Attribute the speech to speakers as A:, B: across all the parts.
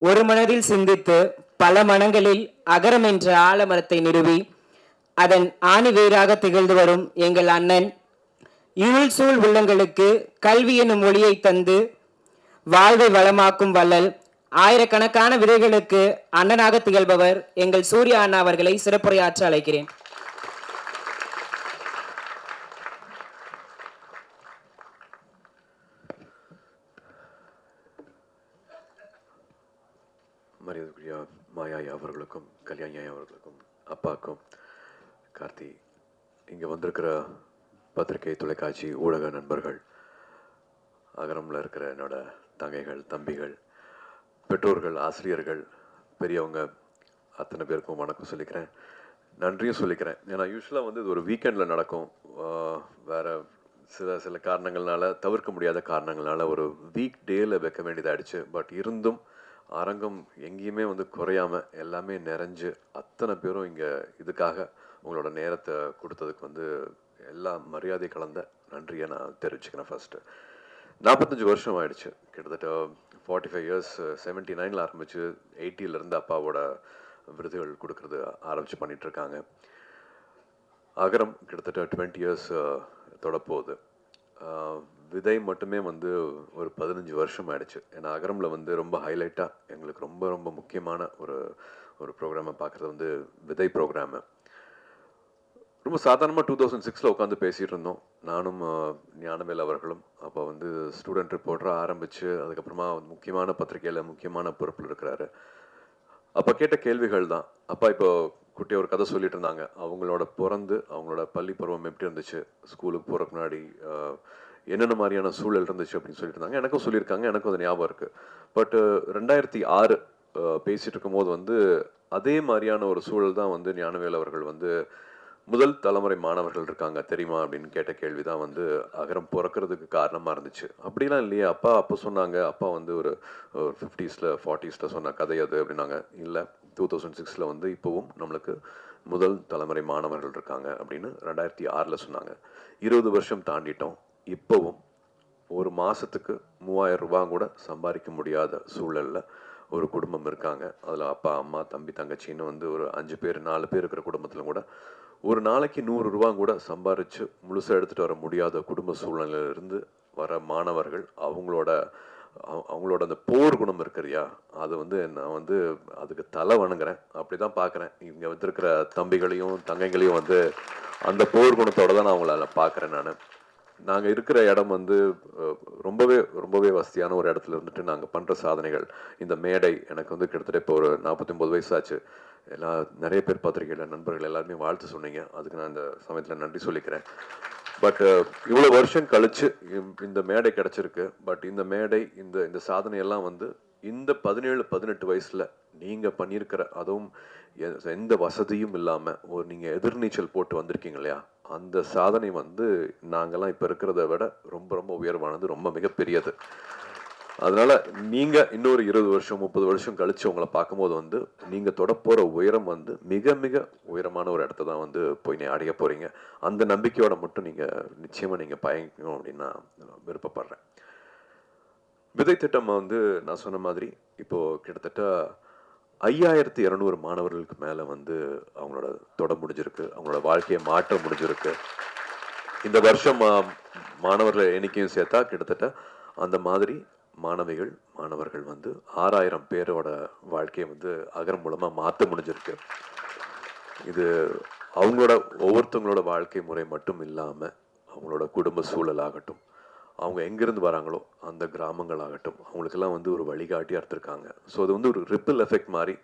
A: ஒரு மனதில் சிந்தித்து பல மனங்களில் அகரம் என்ற ஆலமரத்தை நிறுவி அதன் ஆணி வேராக திகழ்ந்து வரும் எங்கள் அண்ணன் இருள் சூழ் உள்ளங்களுக்கு கல்வி எனும் மொழியை தந்து வாழ்வை வளமாக்கும் வள்ளல் ஆயிரக்கணக்கான விதைகளுக்கு அண்ணனாக திகழ்பவர் எங்கள் சூர்யா அண்ணா அவர்களை சிறப்புரையாற்ற அழைக்கிறேன்.
B: மரியாதைக்குரிய மாயா அவர்களுக்கும் கல்யாணி அவர்களுக்கும் அப்பாக்கும் கார்த்தி, இங்கே வந்திருக்கிற பத்திரிகை தொலைக்காட்சி ஊடக நண்பர்கள், அகரமில் இருக்கிற என்னோட தங்கைகள் தம்பிகள், பெற்றோர்கள், ஆசிரியர்கள், பெரியவங்க அத்தனை பேருக்கும் வணக்கம் சொல்லிக்கிறேன், நன்றியும் சொல்லிக்கிறேன். ஏன்னா யூஸ்வலாக இது ஒரு வீக்கெண்டில் நடக்கும். வேறு சில காரணங்கள்னால, தவிர்க்க முடியாத காரணங்கள்னால ஒரு வீக் டேயில் வைக்க வேண்டியதாகிடுச்சு. பட் இருந்தும் அரங்கம் எங்கேயுமே குறையாமல் எல்லாமே நிறைஞ்சு அத்தனை பேரும் இங்கே இதுக்காக உங்களோட நேரத்தை கொடுத்ததுக்கு எல்லா மரியாதை கலந்த நன்றியை நான் தெரிவிச்சுக்கிறேன். ஃபஸ்ட்டு 45 வருஷம் ஆயிடுச்சு, கிட்டத்தட்ட 45 இயர்ஸ். 79 ஆரம்பிச்சு 80 அப்பாவோட விருதுகள் கொடுக்கறது ஆரம்பித்து பண்ணிகிட்ருக்காங்க. அகரம் கிட்டத்தட்ட 20 இயர்ஸ் தொடப்போகுது. விதை மட்டுமே ஒரு 15 வருஷம் ஆயிடுச்சு. ஏன்னா அகரமில் ரொம்ப ஹைலைட்டாக எங்களுக்கு ரொம்ப ரொம்ப முக்கியமான ஒரு ப்ரோக்ராமை பார்க்குறது விதை ப்ரோக்ராமு. ரொம்ப சாதாரணமாக 2006 உட்காந்து பேசிகிட்டு இருந்தோம், நானும் ஞானவேல் அவர்களும். அப்போ ஸ்டூடெண்ட் ரிப்போர்ட்டராக ஆரம்பித்து அதுக்கப்புறமா முக்கியமான பத்திரிகையில் முக்கியமான பொறுப்பில் இருக்கிறாரு. அப்போ கேட்ட கேள்விகள் தான். அப்பா இப்போ குட்டி ஒரு கதை சொல்லிட்டு இருந்தாங்க. அவங்களோட அவங்களோட பள்ளி பருவம் எப்படி இருந்துச்சு, ஸ்கூலுக்கு போகிறதுக்கு முன்னாடி என்னென்ன மாதிரியான சூழல் இருந்துச்சு அப்படின்னு சொல்லிட்டு இருந்தாங்க. எனக்கும் சொல்லியிருக்காங்க, எனக்கும் அது ஞாபகம் இருக்குது. பட் 2006 பேசிகிட்டு இருக்கும்போது அதே மாதிரியான ஒரு சூழல் தான் ஞானவேல் அவர்கள் முதல் தலைமுறை மாணவர்கள் இருக்காங்க தெரியுமா அப்படின்னு கேட்ட கேள்வி தான் அகரம் பிறக்கிறதுக்கு காரணமாக இருந்துச்சு. அப்படிலாம் இல்லையே அப்பா, அப்போ சொன்னாங்க, அப்பா ஒரு 50s 40s சொன்ன கதை அது அப்படின்னாங்க. இல்லை, 2006 இப்போவும் நம்மளுக்கு முதல் தலைமுறை மாணவர்கள் இருக்காங்க அப்படின்னு 2006 சொன்னாங்க. 20 வருஷம் தாண்டிட்டோம். இப்போவும் ஒரு மாதத்துக்கு 3000 ரூபா கூட சம்பாதிக்க முடியாத சூழலில் ஒரு குடும்பம் இருக்காங்க. அதில் அப்பா, அம்மா, தம்பி, தங்கச்சின்னு ஒரு 5 பேர் 4 பேர் இருக்கிற குடும்பத்தில் கூட ஒரு நாளைக்கு 100 ரூபா கூட சம்பாரித்து முழுசாக எடுத்துகிட்டு வர முடியாத குடும்ப சூழ்நிலையிலிருந்து வர மாணவர்கள் அவங்களோட அந்த போர் குணம் இருக்கிறியா, அது நான் அதுக்கு தலை வணங்குறேன். அப்படி தான் பார்க்குறேன். இங்கே வந்திருக்கிற தம்பிகளையும் தங்கைகளையும் அந்த போர் குணத்தோடு தான் நான் அவங்கள பார்க்குறேன். நாங்கள் இருக்கிற இடம் ரொம்பவே ரொம்பவே வசதியான ஒரு இடத்துல இருந்துட்டு நாங்கள் பண்ணுற சாதனைகள், இந்த மேடை எனக்கு கிட்டத்தட்ட இப்போ ஒரு 49 வயசாச்சு. நிறைய பேர் பத்திரிகையில் நண்பர்கள் எல்லாருமே வாழ்த்து சொன்னீங்க, அதுக்கு நான் இந்த சமயத்தில் நன்றி சொல்லிக்கிறேன். பட் இவ்வளோ வருஷம் கழிச்சு இந்த மேடை கிடச்சிருக்கு. பட் இந்த மேடை இந்த சாதனையெல்லாம் இந்த 17-18 வயசில் நீங்கள் பண்ணியிருக்கிற, அதுவும் எந்த வசதியும் இல்லாமல் நீங்கள் எதிர்நீச்சல் போட்டு வந்திருக்கீங்க இல்லையா, அந்த சாதனை நாங்கள்லாம் இப்போ இருக்கிறத விட ரொம்ப ரொம்ப உயர்வானது, ரொம்ப மிகப்பெரியது. அதனால் நீங்கள் இன்னொரு 20 வருஷம் 30 வருஷம் கழித்து உங்களை பார்க்கும்போது நீங்கள் தொடப்போகிற உயரம் மிக மிக உயரமான ஒரு இடத்த தான் போய் அடைய போகிறீங்க. அந்த நம்பிக்கையோட மட்டும் நீங்கள் நிச்சயமாக நீங்கள் பயணிக்கணும் அப்படின்னு நான் விருப்பப்படுறேன். விதை திட்டம் நான் சொன்ன மாதிரி இப்போது கிட்டத்தட்ட 5200 மாணவர்களுக்கு மேலே அவங்களோட தொட முடிஞ்சிருக்கு, அவங்களோட வாழ்க்கையை மாற்ற முடிஞ்சிருக்கு. இந்த வருஷம் மாணவர்கள் எண்ணிக்கையும் சேர்த்தா கிட்டத்தட்ட அந்த மாதிரி மாணவர்கள் 6000 பேரோட வாழ்க்கையை அகரம் மூலமாக மாற்ற முடிஞ்சிருக்கு. இது அவங்களோட ஒவ்வொருத்தவங்களோட வாழ்க்கை முறை மட்டும் இல்லாமல் அவங்களோட குடும்ப சூழலாகட்டும், அவங்க எங்கேருந்து வராங்களோ அந்த கிராமங்களாகட்டும், அவங்களுக்கெல்லாம் ஒரு வழிகாட்டியாக இருந்திருக்காங்க. ஸோ அது ஒரு ரிப்பிள் எஃபெக்ட் மாதிரி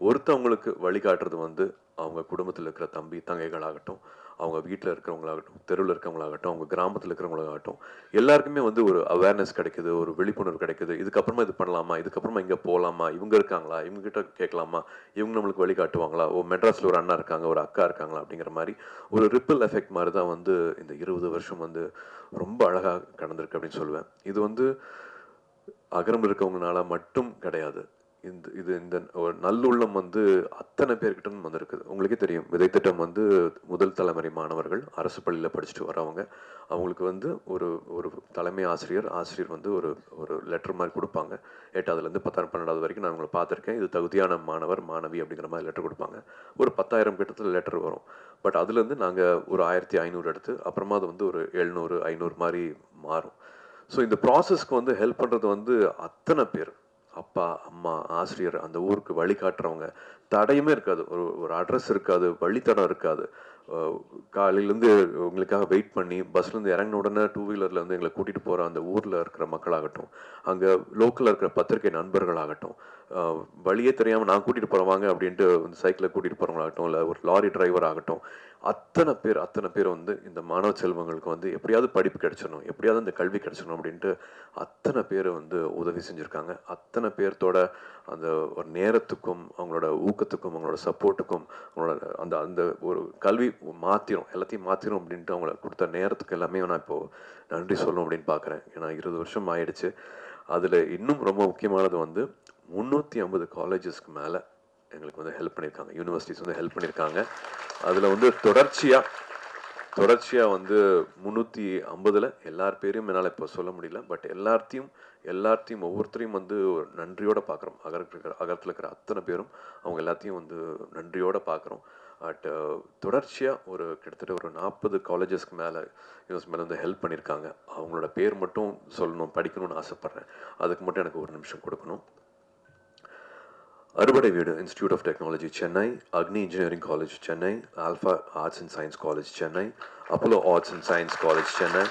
B: ஒருத்தவங்களுக்கு வழிகாட்டுறது அவங்க குடும்பத்தில் இருக்கிற தம்பி தங்கைகளாகட்டும், அவங்க வீட்டில் இருக்கிறவங்களாகட்டும், தெருவில் இருக்கிறவங்களாகட்டும், அவங்க கிராமத்தில் இருக்கிறவங்களாகட்டும், எல்லாருக்குமே ஒரு அவேர்னஸ் கிடைக்குது, ஒரு விழிப்புணர்வு கிடைக்குது. இதுக்கப்புறமா இது பண்ணலாமா, இதுக்கப்புறமா இங்கே போகலாமா, இவங்க இருக்காங்களா, இவங்ககிட்ட கேட்கலாமா, இவங்க நம்மளுக்கு வழிகாட்டுவாங்களா, மெட்ராஸில் ஒரு அண்ணா இருக்காங்க, ஒரு அக்கா இருக்காங்களா அப்படிங்கிற மாதிரி ஒரு ரிப்பிள் எஃபெக்ட் மாதிரி தான் இந்த 20 வருஷம் ரொம்ப அழகாக கடந்திருக்கு அப்படின்னு சொல்லுவேன். இது அகரம் இருக்கவங்கனால மட்டும் கிடையாது. இந்த ஒரு நல்லுள்ளம் வந்து அத்தனை பேர்கிட்ட வந்திருக்குது. உங்களுக்கே தெரியும், விதைத்திட்டம் வந்து முதல் தலைமுறை மாணவர்கள் அரசு பள்ளியில் படிச்சுட்டு வரவங்க. அவங்களுக்கு வந்து ஒரு ஒரு தலைமை ஆசிரியர் வந்து ஒரு ஒரு லெட்டர் மாதிரி கொடுப்பாங்க. 8வதுலேருந்து 10ஆம் 12வது வரைக்கும் நான் உங்களை பார்த்துருக்கேன். இது தகுதியான மாணவர் மாணவி அப்படிங்கிற மாதிரி லெட்டர் கொடுப்பாங்க. ஒரு 10,000 கிட்டத்தில் லெட்டர் வரும். பட் அதுலேருந்து நாங்கள் ஒரு 1500 எடுத்து அப்புறமா அது வந்து ஒரு 700 500 மாதிரி மாறும். ஸோ இந்த ப்ராசஸ்க்கு வந்து ஹெல்ப் பண்ணுறது வந்து அத்தனை பேர், அப்பா அம்மா ஆசிரியர், அந்த ஊருக்கு வழிகாட்டுறவங்க. தடையுமே இருக்காது, ஒரு அட்ரஸ் இருக்காது, வழித்தடம் இருக்காது. காலையிலேருந்து உங்களுக்காக வெயிட் பண்ணி பஸ்லேருந்து இறங்கின உடனே 2 வீலரில் வந்து எங்களை கூட்டிகிட்டு போகிற அந்த ஊரில் இருக்கிற மக்களாகட்டும், அங்கே லோக்கலில் இருக்கிற பத்திரிகை நண்பர்களாகட்டும், வழியே தெரியாமல் நான் கூட்டிகிட்டு போகிறேன் வாங்க அப்படின்ட்டு வந்து சைக்கிளில் கூட்டிகிட்டு போகிறவங்களாகட்டும், இல்லை ஒரு லாரி டிரைவர் ஆகட்டும், அத்தனை பேர் வந்து இந்த மாணவ செல்வங்களுக்கு வந்து எப்படியாவது படிப்பு கிடைச்சிடணும், எப்படியாவது இந்த கல்வி கிடைச்சிடணும் அப்படின்ட்டு அத்தனை பேர் வந்து உதவி செஞ்சுருக்காங்க. அத்தனை பேர்த்தோட அந்த ஒரு நேரத்துக்கும் அவங்களோட ஊக்கத்துக்கும் அவங்களோட சப்போர்ட்டுக்கும் அவங்களோட அந்த அந்த ஒரு கல்வி எல்லாத்தையும் மாற்றிடும் அப்படின்ட்டு அவங்கள கொடுத்த நேரத்துக்கு எல்லாமே நான் இப்போது நன்றி சொல்லணும் அப்படின்னு பார்க்குறேன். ஏன்னா 20 வருஷம் ஆயிடுச்சு. அதில் இன்னும் ரொம்ப முக்கியமானது வந்து 350 காலேஜஸ்க்கு மேலே எங்களுக்கு வந்து ஹெல்ப் பண்ணியிருக்காங்க, யூனிவர்சிட்டிஸ் வந்து ஹெல்ப் பண்ணியிருக்காங்க. அதில் வந்து தொடர்ச்சியாக வந்து 350ல் எல்லார் பேரையும் என்னால் இப்போ சொல்ல முடியல. பட் எல்லாத்தையும் ஒவ்வொருத்தரையும் வந்து ஒரு நன்றியோடு பார்க்குறோம். அகரத்தில் இருக்கிற அத்தனை பேரும் அவங்க எல்லாத்தையும் வந்து நன்றியோடு பார்க்குறோம். பட் தொடர்ச்சியாக கிட்டத்தட்ட ஒரு 40 காலேஜஸ்க்கு மேலே வந்து ஹெல்ப் பண்ணியிருக்காங்க. அவங்களோட பேர் மட்டும் சொல்லணும், படிக்கணும்னு ஆசைப்பட்றேன். அதுக்கு மட்டும் எனக்கு ஒரு நிமிஷம் கொடுக்கணும். அறுபடை வீடு institute of technology Chennai, Agni engineering college Chennai, alpha arts and science college Chennai, Apollo arts and science college Chennai,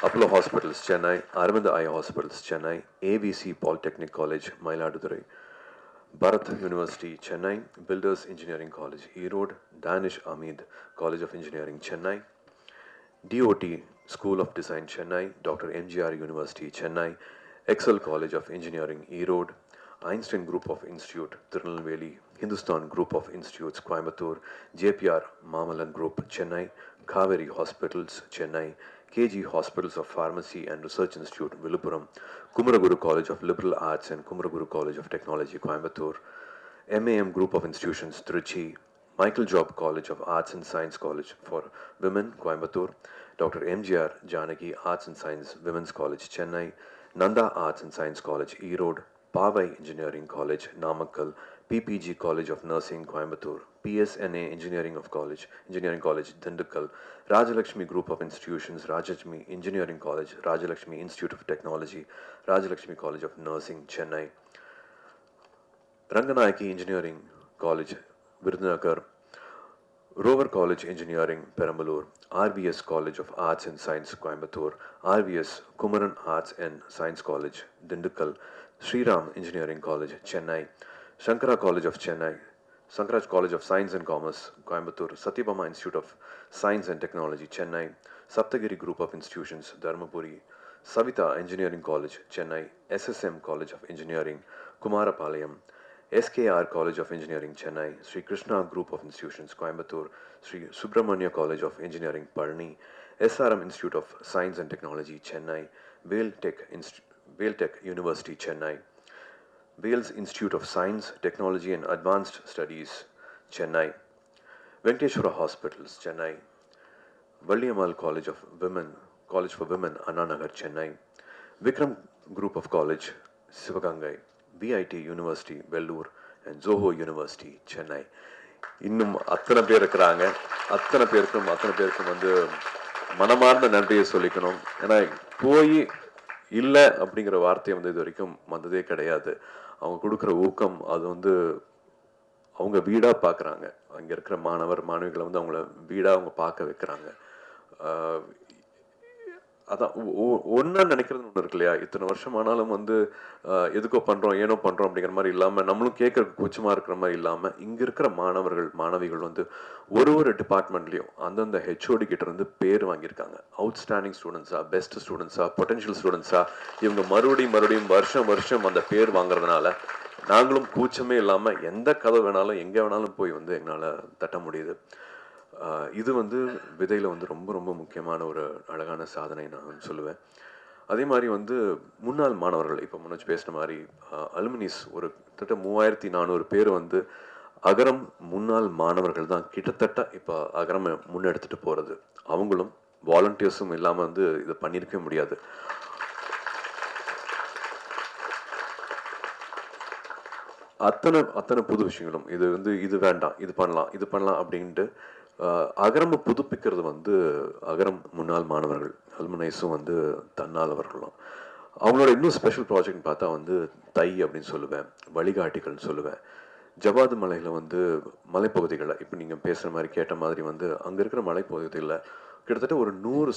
B: Apollo hospitals Chennai, Aravind eye hospitals Chennai, AVC polytechnic college Mayiladuthurai, Bharath university Chennai, builders engineering college Erode, Danish Ahmed college of engineering Chennai, DOT School of Design Chennai, Dr. MGR University Chennai, Excel College of Engineering Erode, Einstein Group of Institute Tirunelveli, Hindustan Group of Institutes Coimbatore, JPR Mamalan Group Chennai, Kaveri Hospitals Chennai, KG Hospitals of Pharmacy and Research Institute Viluppuram, Kumaraguru College of Liberal Arts and Kumaraguru College of Technology Coimbatore, MAM Group of Institutions Trichy, Michael Job College of Arts and Science College for Women, Coimbatore, Dr. MGR Janaki Arts and Science Women's College, Chennai, Nanda Arts and Science College, Erode, Pavai Engineering College, Namakkal, PPG College of Nursing, Coimbatore, PSNA Engineering College, Dindigul, Rajalakshmi Group of Institutions, Rajalakshmi Engineering College, Rajalakshmi Institute of Technology, Rajalakshmi College of Nursing, Chennai, Ranganayaki Engineering College, Virudhunagar, Rover College Engineering, Perambalur, RVS College of Arts and Science, Coimbatore, RVS Kumaran Arts and Science College, Dindigul, Sriram Engineering College, Chennai, Shankara College of Chennai, Sankaraj College of Science and Commerce, Coimbatore, Satyabama Institute of Science and Technology, Chennai, Saptagiri Group of Institutions, Dharmapuri, Savita Engineering College, Chennai, SSM College of Engineering, Kumarapalayam, SKR College of Engineering, Chennai, Sri Krishna Group of Institutions, Coimbatore, Sri Subramania College of Engineering, Palani, SRM Institute of Science and Technology, Chennai, Vale Tech University, Chennai, Wales Institute of Science, Technology and Advanced Studies, Chennai, Venkateshwara Hospitals, Chennai, Valliyamal College for Women, Anna Nagar, Chennai, Vikram Group of College, Sivagangai, VIT University, Vellore, and Zoho University, Chennai. இன்னும் அத்தனை பேர் இருக்கிறாங்க. அத்தனை பேருக்கும் வந்து மனமார்ந்த நன்றியை சொல்லிக்கணும். ஏன்னா போய் இல்லை அப்படிங்கிற வார்த்தையை வந்து இது வரைக்கும் வந்ததே கிடையாது. அவங்க கொடுக்குற ஊக்கம் அது வந்து அவங்க வீடாக பார்க்குறாங்க. அங்கே இருக்கிற மாணவிகளை வந்து அவங்கள வீடாக அவங்க பார்க்க வைக்கிறாங்க. அதான் ஒன்றா நினைக்கிறது ஒன்று இருக்கு இல்லையா? இத்தனை வருஷம் ஆனாலும் வந்து எதுக்கோ பண்ணுறோம் ஏனோ பண்ணுறோம் அப்படிங்கிற மாதிரி இல்லாமல், நம்மளும் கேட்கறதுக்கு கூச்சமாக இருக்கிற மாதிரி இல்லாமல், இங்கே இருக்கிற மாணவிகள் வந்து ஒரு டிபார்ட்மெண்ட்லேயும் அந்தந்த ஹெச்ஓடி கிட்ட இருந்து பேர் வாங்கியிருக்காங்க. அவுட்ஸ்டாண்டிங் ஸ்டூடெண்ட்ஸா, பெஸ்ட் ஸ்டூடெண்ட்ஸா, பொட்டன்ஷியல் ஸ்டூடெண்ட்ஸா, இவங்க மறுபடியும் வருஷம் அந்த பேர் வாங்குறதுனால நாங்களும் கூச்சமே இல்லாமல் எந்த கதை வேணாலும் எங்கே வேணாலும் போய் வந்து எங்களால் தட்ட முடியுது. இது வந்து விதையில் வந்து ரொம்ப ரொம்ப முக்கியமான ஒரு அழகான சாதனை நான் சொல்லுவேன். அதே மாதிரி வந்து முன்னாள் மாணவர்கள், இப்போ முன்னாடி பேசின மாதிரி அலுமினிஸ் ஒரு கிட்டத்தட்ட 3400 பேர் வந்து அகரம் முன்னாள் மாணவர்கள் தான் கிட்டத்தட்ட இப்போ அகரம் முன்னெடுத்துட்டு போகிறது. அவங்களும் வாலண்டியர்ஸும் இல்லாமல் வந்து இதை பண்ணியிருக்கவே முடியாது. அத்தனை அத்தனை புது விஷயங்களும் இது வந்து இது வேண்டாம், இது பண்ணலாம் அப்படின்ட்டு அகரம் புதுப்பிக்கிறது வந்து அகரம் முன்னாள் மாணவர்கள் அல்முனைஸும் வந்து தன்னாலவர்களும். அவங்களோட இன்னும் ஸ்பெஷல் ப்ராஜெக்ட்னு பார்த்தா வந்து தை அப்படின்னு சொல்லுவேன், வழிகாட்டிகள்னு சொல்லுவேன். ஜவாது மலையில் வந்து மலைப்பகுதிகளில் இப்போ நீங்கள் பேசுகிற மாதிரி கேட்ட மாதிரி வந்து அங்கே இருக்கிற மலைப்பகுதிகளில் கிட்டத்தட்ட ஒரு 100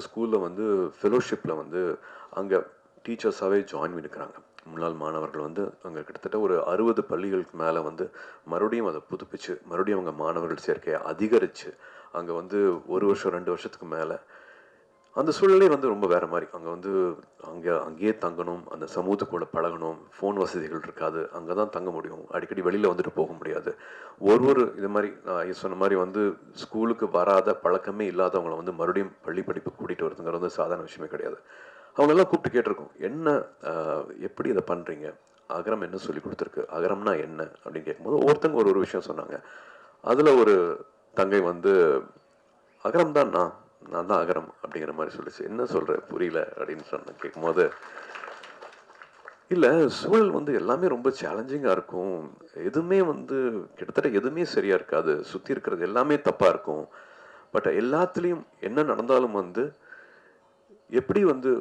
B: ஸ்கூலில் வந்து ஃபெலோஷிப்பில் வந்து அங்கே டீச்சர்ஸாகவே ஜாயின் பண்ணிக்கிறாங்க. முன்னாள் மாணவர்கள் வந்து அங்கே கிட்டத்தட்ட ஒரு 60 பள்ளிகளுக்கு மேலே வந்து மறுபடியும் அதை புதுப்பிச்சு மறுபடியும் அவங்க மாணவர்கள் சேர்க்கையை அதிகரித்து அங்கே வந்து 1 வருஷம் 2 வருஷத்துக்கு மேலே அந்த சூழ்நிலை வந்து ரொம்ப வேறு மாதிரி. அங்கே வந்து அங்கேயே தங்கணும், அந்த சமூகத்துக்குள்ள பழகணும், ஃபோன் வசதிகள் இருக்காது, அங்கே தான் தங்க முடியும், அடிக்கடி வெளியில் வந்துட்டு போக முடியாது. ஒரு இது மாதிரி நான் சொன்ன மாதிரி வந்து ஸ்கூலுக்கு வராத பழக்கமே இல்லாதவங்களை வந்து மறுபடியும் பள்ளி படிப்பு கூட்டிகிட்டு வருதுங்கிறது வந்து சாதாரண விஷயமே கிடையாது. அவங்களெல்லாம் கூப்பிட்டு கேட்டிருக்கோம், என்ன எப்படி இதை பண்ணுறீங்க, அகரம் என்ன சொல்லி கொடுத்துருக்கு, அகரம்னா என்ன அப்படின்னு கேட்கும்போது ஒவ்வொருத்தங்க ஒரு விஷயம் சொன்னாங்க. அதில் ஒரு தங்கை வந்து அகரம் தான் நான் தான் அகரம் அப்படிங்கிற மாதிரி சொல்லிச்சு. என்ன சொல்கிற புரியல அப்படின்னு சொன்ன கேட்கும்போது, இல்லை சூழல் வந்து எல்லாமே ரொம்ப சேலஞ்சிங்காக இருக்கும், எதுவுமே வந்து கிட்டத்தட்ட எதுவுமே சரியாக இருக்காது, சுற்றி இருக்கிறது எல்லாமே தப்பாக இருக்கும், பட் எல்லாத்துலேயும் என்ன நடந்தாலும் வந்து எப்படி வந்து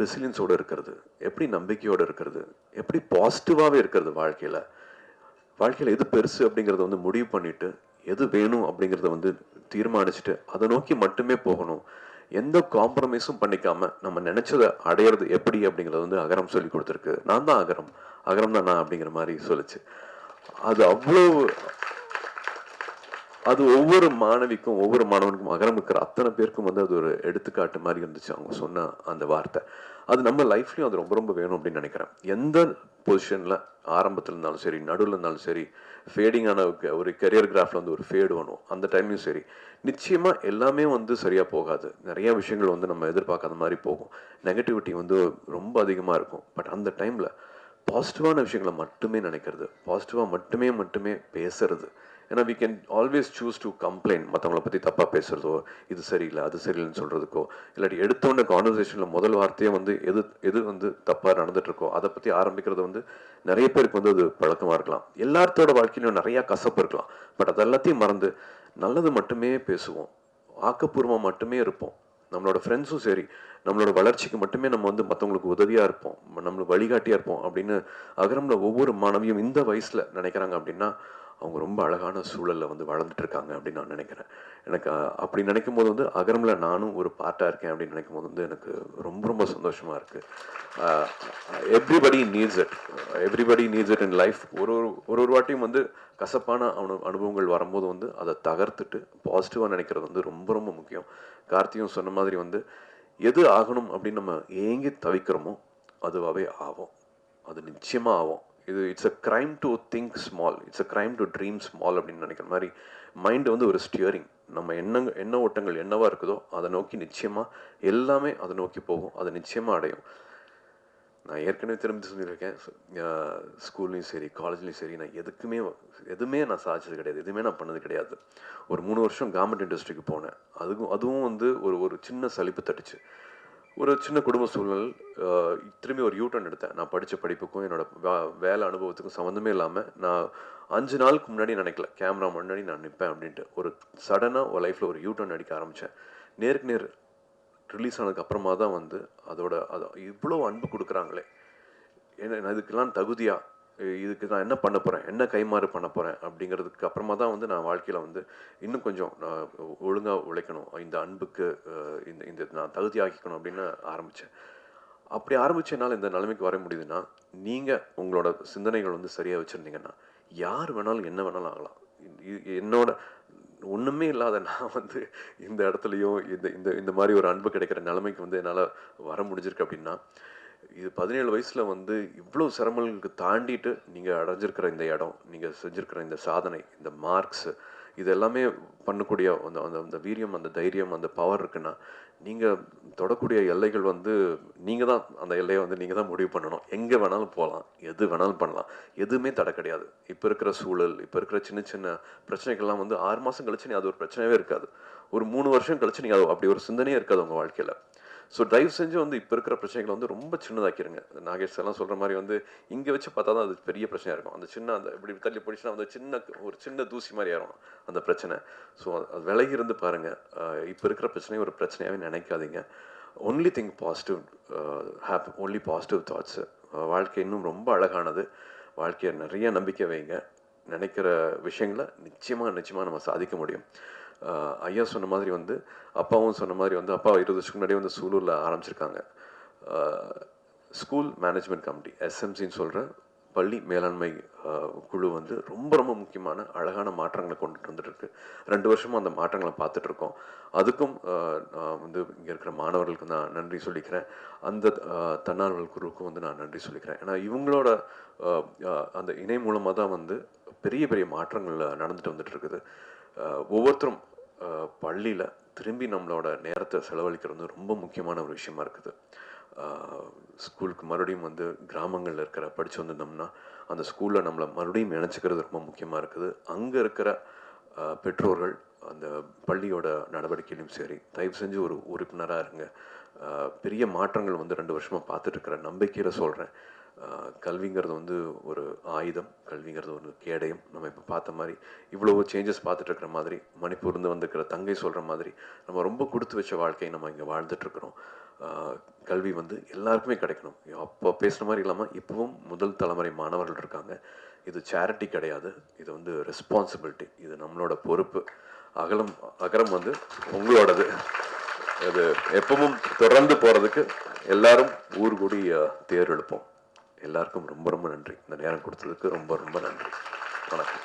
B: ரெசிலியன்ஸோடு இருக்கிறது, எப்படி நம்பிக்கையோடு இருக்கிறது, எப்படி பாசிட்டிவாகவே இருக்கிறது வாழ்க்கையில் எது பெருசு அப்படிங்கிறத வந்து முடிவு பண்ணிவிட்டு எது வேணும் அப்படிங்கிறத வந்து தீர்மானிச்சுட்டு அதை நோக்கி மட்டுமே போகணும், எந்த காம்ப்ரமைஸும் பண்ணிக்காம நம்ம நினைச்சதை அடையிறது எப்படி அப்படிங்கிறத வந்து அகரம் சொல்லி கொடுத்துருக்கு. நான் தான் அகரம் தான் நான் அப்படிங்கிற மாதிரி சொல்லிச்சு. அது அவ்வளோ அது ஒவ்வொரு மாணவிக்கும் ஒவ்வொரு மாணவனுக்கும் அகரம் இருக்கிற அத்தனை பேருக்கும் வந்து அது ஒரு எடுத்துக்காட்டு மாதிரி இருந்துச்சு அவங்க சொன்ன அந்த வார்த்தை. அது நம்ம லைஃப்லையும் அது ரொம்ப ரொம்ப வேணும் அப்படின்னு நினைக்கிறேன். எந்த பொசிஷனில் ஆரம்பத்தில் இருந்தாலும் சரி, நடுவில் இருந்தாலும் சரி, ஃபேடிங்கான ஒரு கெரியர் கிராஃபில் வந்து ஒரு ஃபேடு வேணும், அந்த டைம்லையும் சரி, நிச்சயமாக எல்லாமே வந்து சரியாக போகாது. நிறைய விஷயங்கள் வந்து நம்ம எதிர்பார்க்காத மாதிரி போகும், நெகட்டிவிட்டி வந்து ரொம்ப அதிகமாக இருக்கும். பட் அந்த டைமில் பாசிட்டிவான விஷயங்களை மட்டுமே நினைக்கிறது, பாசிட்டிவாக மட்டுமே பேசுறது. ஏன்னா we can always choose to complaint, மற்றவங்களை பற்றி தப்பாக பேசுகிறதோ, இது சரியில்லை அது சரியில்லைன்னு சொல்கிறதுக்கோ, இல்லாட்டி எடுத்தோடனே கான்வர்சேஷனில் முதல் வார்த்தையே வந்து எது வந்து தப்பாக நடந்துகிட்ருக்கோ அதை பற்றி ஆரம்பிக்கிறது வந்து நிறைய பேருக்கு வந்து அது பழக்கமாக இருக்கலாம். எல்லாத்தோட வாழ்க்கையிலும் நிறையா கசப்பு இருக்கலாம். பட் அது எல்லாத்தையும் மறந்து நல்லது மட்டுமே பேசுவோம், ஆக்கப்பூர்வமாக மட்டுமே இருப்போம். நம்மளோட ஃப்ரெண்ட்ஸும் சரி, நம்மளோட வளர்ச்சிக்கு மட்டுமே நம்ம வந்து மற்றவங்களுக்கு உதவியாக இருப்போம், நம்மளுக்கு வழிகாட்டியாக இருப்போம் அப்படின்னு அகரமில் ஒவ்வொரு மாணவியும் இந்த வயசில் நினைக்கிறாங்க அப்படின்னா அவங்க ரொம்ப அழகான சூழலில் வந்து வளர்ந்துட்டு இருக்காங்க அப்படின்னு நான் நினைக்கிறேன். எனக்கு அப்படி நினைக்கும் போது வந்து அகரமில் நானும் ஒரு பார்ட்டாக இருக்கேன் அப்படின்னு நினைக்கும் போது வந்து எனக்கு ரொம்ப ரொம்ப சந்தோஷமாக இருக்குது. Everybody needs it in life. ஒரு வாட்டியும் வந்து கசப்பான அனுபவங்கள் வரும்போது வந்து அதை தகர்த்துட்டு பாசிட்டிவாக நினைக்கிறது வந்து ரொம்ப ரொம்ப முக்கியம். கார்த்தியும் சொன்ன மாதிரி வந்து எது ஆகணும் அப்படின்னு நம்ம ஏங்கி தவிக்கிறோமோ அதுவாகவே ஆகும், அது நிச்சயமாக ஆகும். It's a crime to think small, it's a crime to dream small அப்படின்னு நினைக்கிற மாதிரி மைண்டு வந்து ஒரு ஸ்டியரிங். நம்ம எண்ண ஓட்டங்கள் என்னவா இருக்குதோ அதை நோக்கி நிச்சயமாக எல்லாமே அதை நோக்கி போகும், அதை நிச்சயமாக அடையும். நான் ஏற்கனவே திரும்பி சொல்லியிருக்கேன், ஸ்கூல்லையும் சரி காலேஜ்லேயும் சரி நான் எதுவுமே நான் சாதிச்சது கிடையாது, எதுவுமே நான் பண்ணது கிடையாது. ஒரு 3 வருஷம் கவர்மெண்ட் இண்டஸ்ட்ரிக்கு போனேன், அதுவும் வந்து ஒரு சின்ன சலிப்பு தட்டுச்சு. ஒரு சின்ன குடும்ப சூழ்நிலை, திரும்பி ஒரு யூட்டர்ன் எடுத்தேன். நான் படித்த படிப்புக்கும் என்னோட வேலை அனுபவத்துக்கும் சம்மந்தமே இல்லாமல் நான் 5 நாளுக்கு முன்னாடி நினைக்கல கேமரா முன்னாடி நான் நிற்பேன் அப்படின்ட்டு. ஒரு சடனாக ஒரு லைஃப்பில் ஒரு யூட்டர்ன் அடிக்க ஆரம்பித்தேன். நேருக்கு நேர் ரிலீஸ் ஆனதுக்கு அப்புறமா தான் வந்து அது இவ்வளோ அன்பு கொடுக்குறாங்களே, என்ன இதுக்கெல்லாம் தகுதியா, இதுக்கு நான் என்ன பண்ண போகிறேன், என்ன கைமாறு பண்ண போகிறேன் அப்படிங்கிறதுக்கு அப்புறமா தான் வந்து நான் வாழ்க்கையில் வந்து இன்னும் கொஞ்சம் நான் ஒழுங்காக உழைக்கணும், இந்த அன்புக்கு இந்த நான் தகுதியாக்கிக்கணும் அப்படின்னு ஆரம்பித்தேன். அப்படி ஆரம்பித்தனால இந்த நிலைமைக்கு வர முடியுதுன்னா, நீங்கள் உங்களோட சிந்தனைகள் வந்து சரியாக வச்சுருந்தீங்கன்னா யார் வேணாலும் என்ன வேணாலும் ஆகலாம். என்னோட ஒன்றுமே இல்லாத நான் வந்து இந்த இடத்துலையும் இந்த மாதிரி ஒரு அன்பு கிடைக்கிற நிலைமைக்கு வந்து என்னால் வர முடிஞ்சிருக்கு அப்படின்னா, இது 17 வயசில் வந்து இவ்வளோ சிரமங்களுக்கு தாண்டிட்டு நீங்கள் அடைஞ்சிருக்கிற இந்த இடம், நீங்கள் செஞ்சுருக்கிற இந்த சாதனை, இந்த மார்க்ஸு, இது எல்லாமே பண்ணக்கூடிய அந்த அந்த அந்த வீரியம், அந்த தைரியம், அந்த பவர் இருக்குன்னா நீங்கள் தொடக்கூடிய எல்லைகள் வந்து நீங்கள் தான் அந்த எல்லையை வந்து நீங்கள் தான் முடிவு பண்ணணும். எங்கே வேணாலும் போகலாம், எது வேணாலும் பண்ணலாம், எதுவுமே தடை கிடையாது. இப்போ இருக்கிற சூழல், இப்போ இருக்கிற சின்ன சின்ன பிரச்சனைகள்லாம் வந்து 6 மாதம் கழிச்சு நீ அது ஒரு பிரச்சனையே இருக்காது. ஒரு 3 வருஷம் கழிச்சு நீங்கள் அது அப்படி ஒரு சிந்தனையே இருக்காது உங்கள் வாழ்க்கையில். ஸோ தயவு செஞ்சு வந்து இப்போ இருக்கிற பிரச்சனைகளை வந்து ரொம்ப சின்னதாக்கிடுங்க. நாகேஷ் எல்லாம் சொல்கிற மாதிரி வந்து இங்கே வச்சு பார்த்தா தான் அது பெரிய பிரச்சனையாக இருக்கும். அந்த சின்ன அந்த இப்படி தள்ளி போயிடுச்சுன்னா அந்த ஒரு சின்ன தூசி மாதிரி ஆயிரும் அந்த பிரச்சனை. ஸோ அது விலகி இருந்து பாருங்கள். இப்போ இருக்கிற பிரச்சனையை ஒரு பிரச்சனையாகவே நினைக்காதீங்க. Only think positive, have only positive thoughts. வாழ்க்கை இன்னும் ரொம்ப அழகானது. வாழ்க்கையை நிறைய நம்பிக்கை வைங்க. நினைக்கிற விஷயங்களை நிச்சயமாக நம்ம சாதிக்க முடியும். ஐயா சொன்ன மாதிரி வந்து அப்பாவும் சொன்ன மாதிரி வந்து அப்பா 20 வருஷத்துக்கு முன்னாடியே வந்து சூலூரில் ஆரம்பிச்சிருக்காங்க. ஸ்கூல் மேனேஜ்மெண்ட் கமிட்டி, எஸ்எம்சின்னு சொல்கிற பள்ளி மேலாண்மை குழு வந்து ரொம்ப ரொம்ப முக்கியமான அழகான மாற்றங்களை கொண்டுட்டு வந்துட்டுருக்கு. 2 வருஷமாக அந்த மாற்றங்களை பார்த்துட்ருக்கோம். அதுக்கும் நான் வந்து இங்கே இருக்கிற மாணவர்களுக்கு நான் நன்றி சொல்லிக்கிறேன். அந்த தன்னார்வல் குழுவுக்கும் வந்து நான் நன்றி சொல்லிக்கிறேன். ஏன்னா இவங்களோட அந்த இணை மூலமாக தான் வந்து பெரிய பெரிய மாற்றங்கள் நடந்துட்டு வந்துட்டு இருக்குது. ஒவ்வொருத்தரும் பள்ளியில் திரும்பி நம்மளோட நேரத்தை செலவழிக்கிறது வந்து ரொம்ப முக்கியமான ஒரு விஷயமா இருக்குது. ஸ்கூலுக்கு மறுபடியும் வந்து கிராமங்களில் இருக்கிற படித்து வந்திருந்தோம்னா அந்த ஸ்கூலில் நம்மளை மறுபடியும் நினச்சிக்கிறது ரொம்ப முக்கியமாக இருக்குது. அங்கே இருக்கிற பெற்றோர்கள் அந்த பள்ளியோட நடவடிக்கையிலும் சரி, தயவு செஞ்சு ஒரு உறுப்பினராக இருங்க. பெரிய மாற்றங்கள் வந்து 2 வருஷமாக பார்த்துட்ருக்கிற நம்பிக்கையில் சொல்கிறேன். கல்விங்கிறது வந்து ஒரு ஆயுதம், கல்விங்கிறது ஒரு கேடயம். நம்ம இப்போ பார்த்த மாதிரி இவ்வளவு சேஞ்சஸ் பார்த்துட்டு இருக்கிற மாதிரி, மணிப்பூர்ந்து வந்திருக்கிற தங்கை சொல்கிற மாதிரி நம்ம ரொம்ப கொடுத்து வச்ச வாழ்க்கையை நம்ம இங்கே வாழ்ந்துட்டுருக்குறோம். கல்வி வந்து எல்லாருக்குமே கிடைக்கணும். அப்போ பேசுகிற மாதிரி இல்லாமல் இப்போவும் முதல் தலைமுறை மாணவர்கள் இருக்காங்க. இது சேரிட்டி கிடையாது, இது வந்து ரெஸ்பான்சிபிலிட்டி. இது நம்மளோட பொறுப்பு. அகரம் வந்து உங்களோடது. இது எப்பவும் தொடர்ந்து போகிறதுக்கு எல்லாரும் ஊர் கூடி தேர் எழுப்போம். எல்லாருக்கும் ரொம்ப ரொம்ப நன்றி. இந்த நேரம் கொடுத்ததுக்கு ரொம்ப ரொம்ப நன்றி. வணக்கம்.